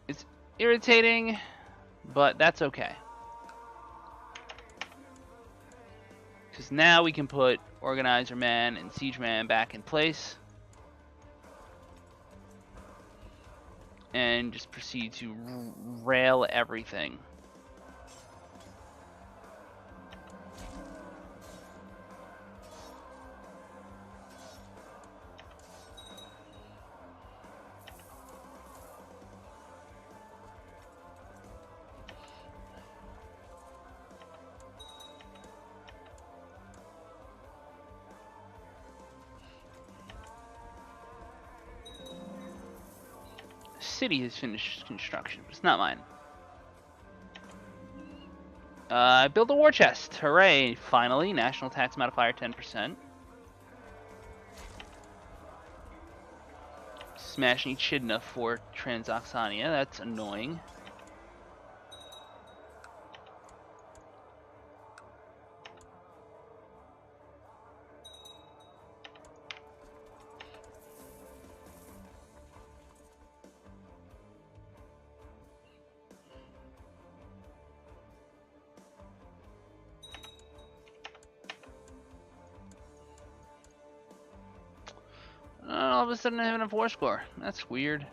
A: It's irritating, but that's okay. Because now we can put Organizer Man and Siege Man back in place. And just proceed to rail everything. City has finished construction, but it's not mine. I built a war chest. Hooray! Finally, national tax modifier 10%. Smashing Echidna for Transoxania. That's annoying. All of a sudden I have enough war score. That's weird.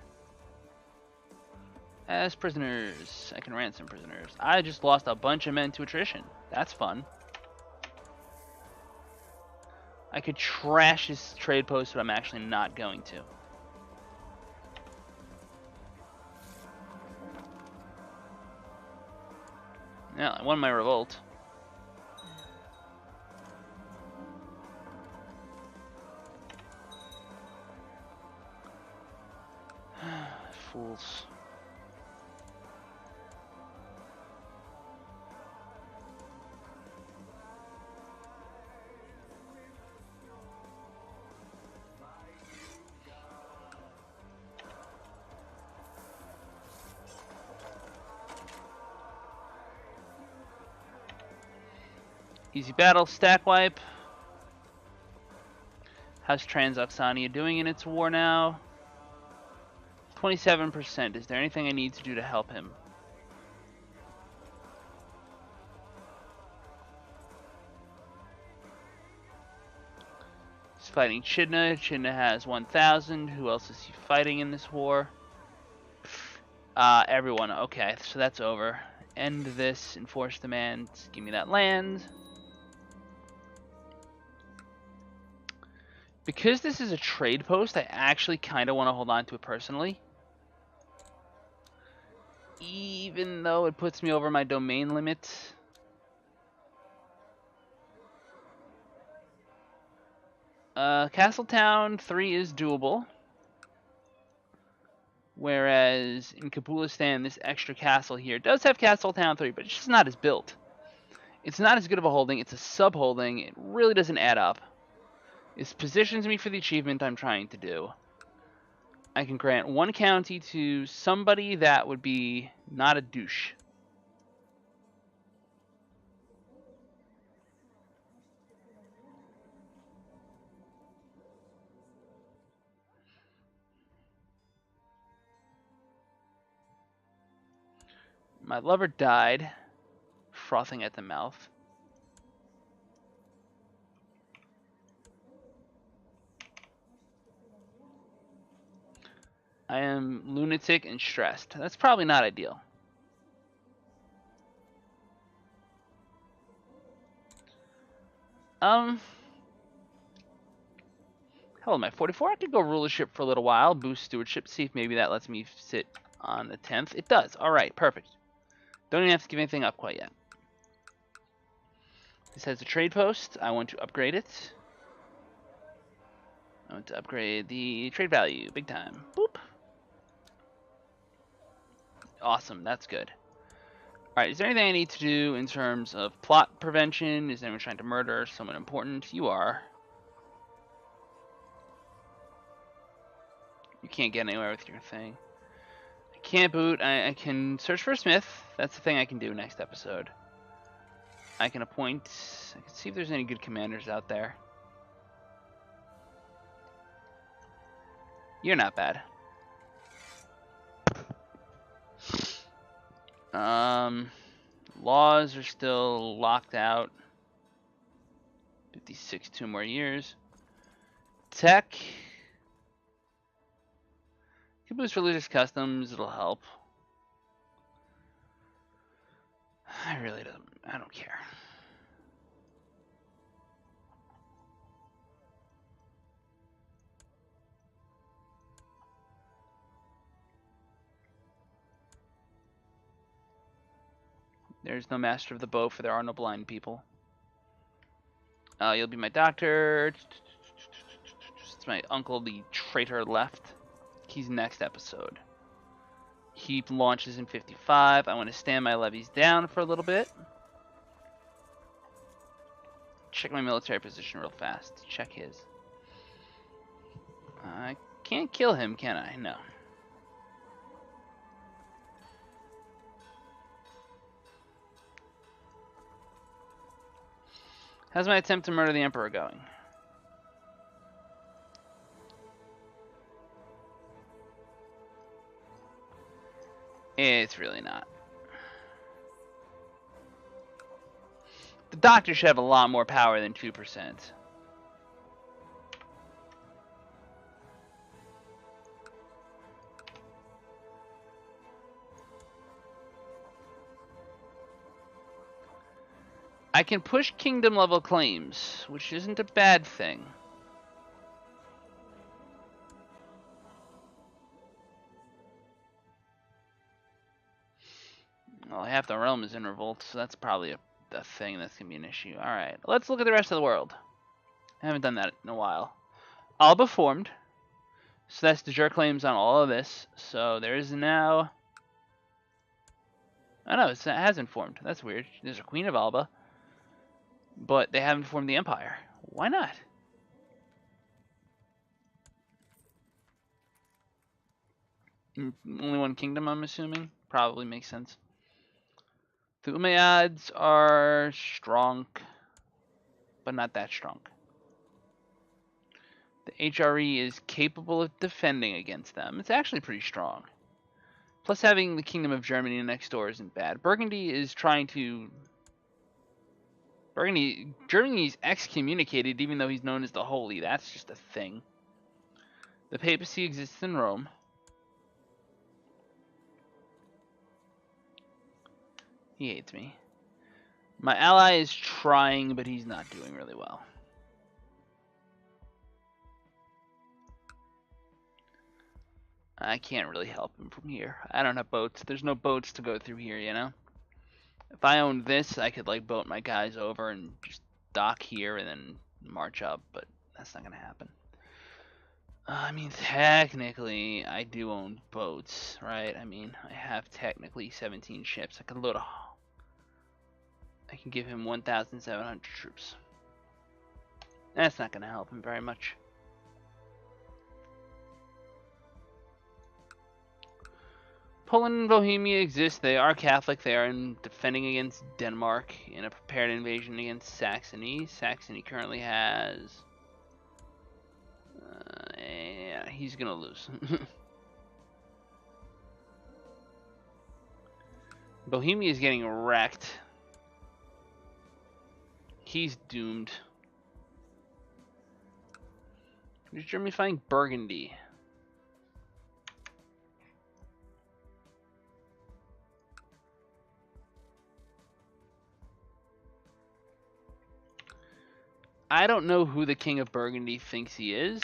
A: As prisoners, I can ransom prisoners. I just lost a bunch of men to attrition. That's fun. I could trash this trade post, but I'm actually not going to. Yeah, I won my revolt. Fools. Easy battle, stack wipe. How's Transoxania doing in its war now? 27%. Is there anything I need to do to help him? He's fighting Echidna. Echidna has 1,000. Who else is he fighting in this war? Everyone. Okay, so that's over. End this. Enforce demands. Give me that land. Because this is a trade post, I actually kind of want to hold on to it personally. Even though it puts me over my domain limit. Castletown 3 is doable. Whereas in Kabulistan, this extra castle here does have Castletown 3, but it's just not as built. It's not as good of a holding. It's a sub-holding. It really doesn't add up. It positions me for the achievement I'm trying to do. I can grant one county to somebody that would be not a douche. My lover died, frothing at the mouth. I am lunatic and stressed. That's probably not ideal. Hell, am I 44? I could go rulership for a little while, boost stewardship, see if maybe that lets me sit on the 10th. It does. All right, perfect. Don't even have to give anything up quite yet. This has a trade post. I want to upgrade it. I want to upgrade the trade value, big time. Boop. Awesome, that's good. Alright, is there anything I need to do in terms of plot prevention? Is anyone trying to murder someone important? You are. You can't get anywhere with your thing. I can't boot. I can search for a smith. That's the thing I can do next episode. I can appoint... I can see if there's any good commanders out there. You're not bad. Laws are still locked out. 56, 2 more years. Tech. Can boost religious customs, it'll help. I don't care. There's no master of the bow, for there are no blind people. You'll be my doctor. It's my uncle, the traitor, left. He's next episode. He launches in 55. I want to stand my levies down for a little bit. Check my military position real fast. Check his. I can't kill him, can I? No. How's my attempt to murder the Emperor going? It's really not. The doctor should have a lot more power than 2%. I can push kingdom level claims, which isn't a bad thing. Well, half the realm is in revolt, so that's probably a thing that's going to be an issue. Alright, let's look at the rest of the world. I haven't done that in a while. Alba formed. So that's de jure claims on all of this. So there is now... Oh no, it hasn't formed. That's weird. There's a Queen of Alba. But they haven't formed the Empire. Why not? Only one kingdom, I'm assuming. Probably makes sense. The Umayyads are strong, but not that strong. The HRE is capable of defending against them. It's actually pretty strong. Plus, having the Kingdom of Germany next door isn't bad. Burgundy is trying to... Germany's excommunicated, even though he's known as the Holy. That's just a thing. The papacy exists in Rome. He hates me. My ally is trying, but he's not doing really well. I can't really help him from here. I don't have boats. There's no boats to go through here, you know? If I owned this, I could, like, boat my guys over and just dock here and then march up, but that's not going to happen. I mean, technically, I do own boats, right? I mean, I have technically 17 ships. I could load a... I can give him 1,700 troops. That's not going to help him very much. Poland and Bohemia exist. They are Catholic. They are defending against Denmark in a prepared invasion against Saxony. Saxony currently has... yeah, he's going to lose. Bohemia is getting wrecked. He's doomed. Who's Germany fighting? Burgundy. I don't know who the King of Burgundy thinks he is.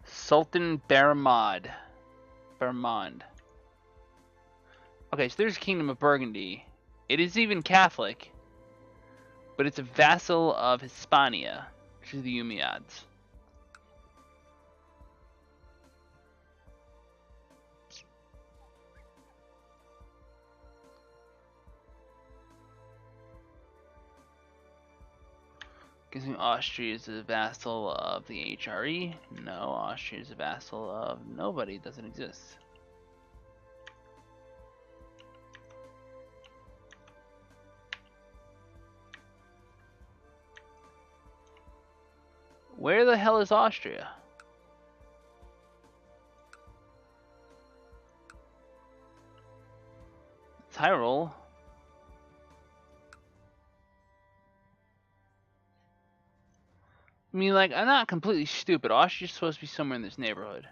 A: Sultan Bermond. Okay, so there's Kingdom of Burgundy. It is even Catholic, but it's a vassal of Hispania, which is the Umayyads. Gives me Austria is a vassal of the HRE. No, Austria is a vassal of nobody. It doesn't exist. Where the hell is Austria? Tyrol. I mean, like, I'm not completely stupid. Austria's supposed to be somewhere in this neighborhood.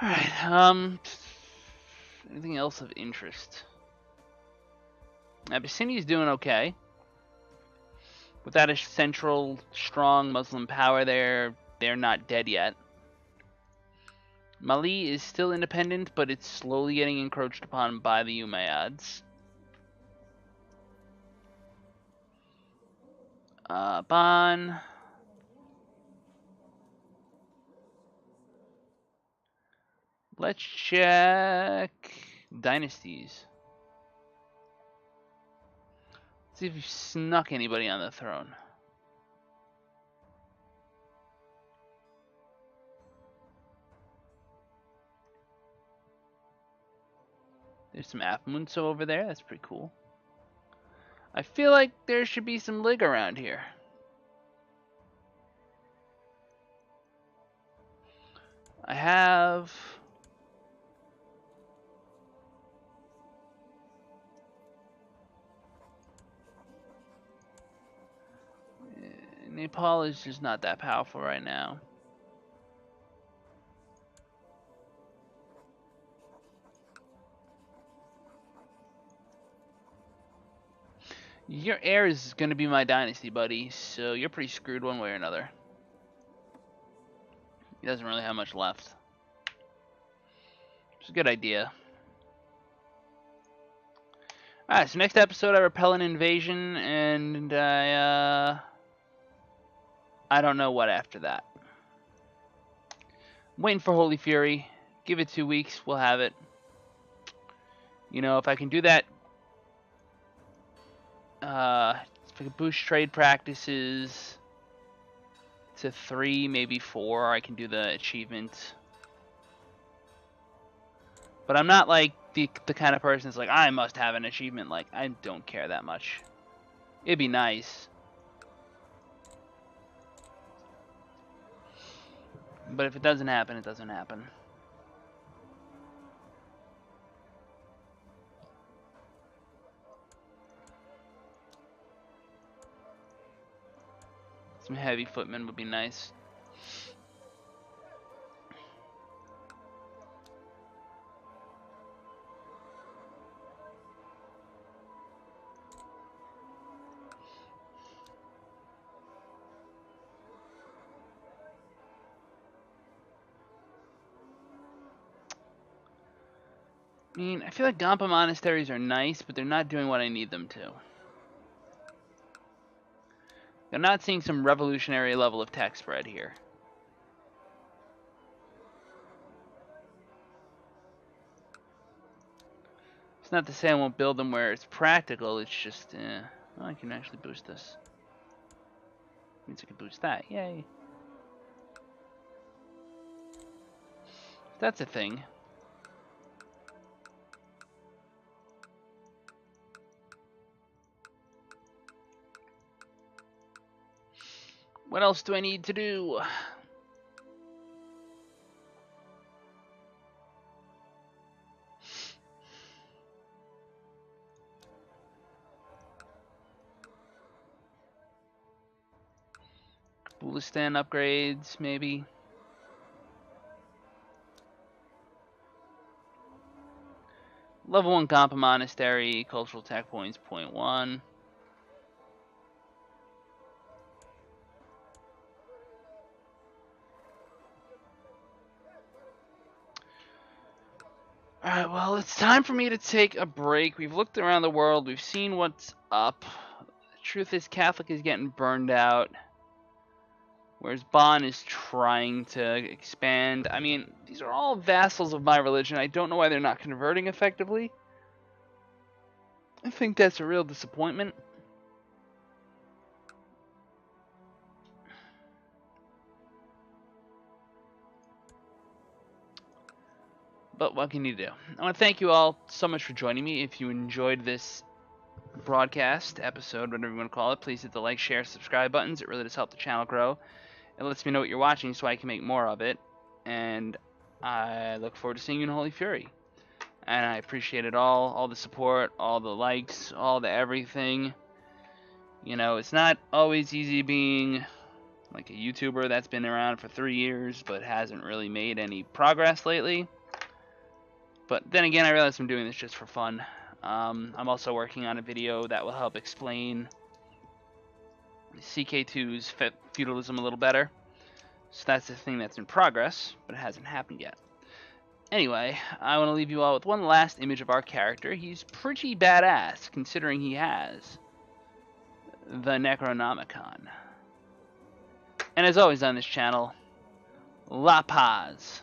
A: Alright, anything else of interest? Abyssinia's doing okay. Without a central, strong Muslim power there, they're not dead yet. Mali is still independent, but it's slowly getting encroached upon by the Umayyads. Ban. Let's check dynasties. Let's see if we've snuck anybody on the throne. There's some Afmunso over there. That's pretty cool. I feel like there should be some Lig around here. I have... Nepal is just not that powerful right now. Your heir is going to be my dynasty, buddy, so you're pretty screwed one way or another. He doesn't really have much left. It's a good idea. Alright, so next episode I repel an invasion, and I don't know what after that. I'm waiting for Holy Fury. Give it 2 weeks, we'll have it. You know, if I can do that, if I can boost trade practices to 3, maybe 4, I can do the achievement. But I'm not like the kind of person that's like, I must have an achievement. Like, I don't care that much. It'd be nice. But if it doesn't happen, it doesn't happen. Some heavy footmen would be nice. I mean, I feel like Gampa monasteries are nice, but they're not doing what I need them to. I'm not seeing some revolutionary level of tech spread here. It's not to say I won't build them where it's practical, it's just, well, I can actually boost this. Means I can boost that, yay. That's a thing. What else do I need to do? Bulistan upgrades, maybe. Level 1 Gampa Monastery, cultural tech points, 0.1. Alright, well, it's time for me to take a break. We've looked around the world, we've seen what's up. The truth is, Catholic is getting burned out, whereas Bon is trying to expand. I mean, these are all vassals of my religion. I don't know why they're not converting effectively. I think that's a real disappointment. But what can you do? I want to thank you all so much for joining me. If you enjoyed this broadcast, episode, whatever you want to call it, please hit the like, share, subscribe buttons. It really does help the channel grow. It lets me know what you're watching so I can make more of it. And I look forward to seeing you in Holy Fury. And I appreciate it all the support, all the likes, all the everything. You know, it's not always easy being like a YouTuber that's been around for 3 years but hasn't really made any progress lately. But then again, I realize I'm doing this just for fun. I'm also working on a video that will help explain CK2's feudalism a little better. So that's the thing that's in progress, but it hasn't happened yet. Anyway, I want to leave you all with one last image of our character. He's pretty badass, considering he has the Necronomicon. And as always on this channel, La Paz.